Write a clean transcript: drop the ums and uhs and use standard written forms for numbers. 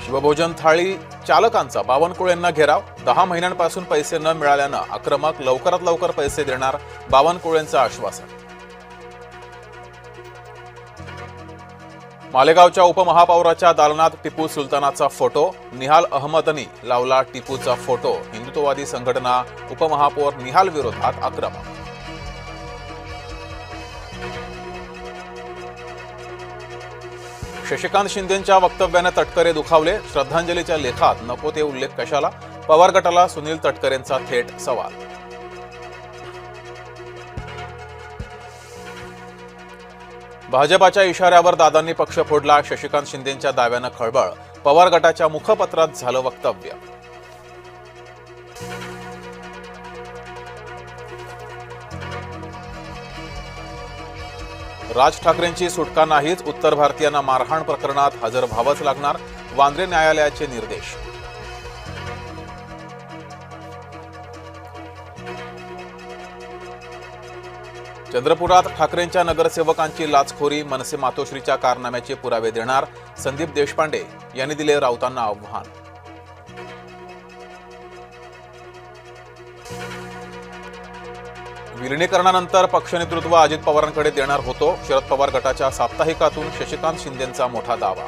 शिवभोजन थाळी चालकांचा बावनकुळेंना घेराव. 10 महिन्यांपासून पैसे न मिळाल्यानं आक्रमक. लवकरात लवकर पैसे देणार, बावनकुळेंचं आश्वासन. मालेगावच्या उपमहापौराच्या दालनात टिपू सुलतानाचा फोटो. निहाल अहमदनी लावला टिपूचा फोटो. हिंदुत्ववादी संघटना उपमहापौर निहाल विरोधात आक्रमक. शशिकांत शिंदेंच्या वक्तव्याने तटकरे दुखावले. श्रद्धांजलीच्या लेखात नको ते उल्लेख कशाला? पवार गटाला सुनील तटकरेंचा थेट सवाल. भाजपाच्या इशाऱ्यावर दादांनी पक्ष फोडला. शशिकांत शिंदेंच्या दाव्यानं खळबळ. पवार गटाच्या मुखपत्रात झालं वक्तव्य. राज ठाकरेंची सुटका नाहीच. उत्तर भारतीयांना मारहाण प्रकरणात हजर व्हावंच लागणार. वांद्रे न्यायालयाचे निर्देश. चंद्रपुरात ठाकरेंच्या नगरसेवकांची लाचखोरी. मनसे मातोश्रीच्या कारनाम्याचे पुरावे देणार. संदीप देशपांडे यांनी दिले राऊतांना आव्हान. विलिनीकरणानंतर पक्षनेतृत्व अजित पवारांकडे देणार होतो. शरद पवार गटाच्या साप्ताहिकातून शशिकांत शिंदेंचा मोठा दावा.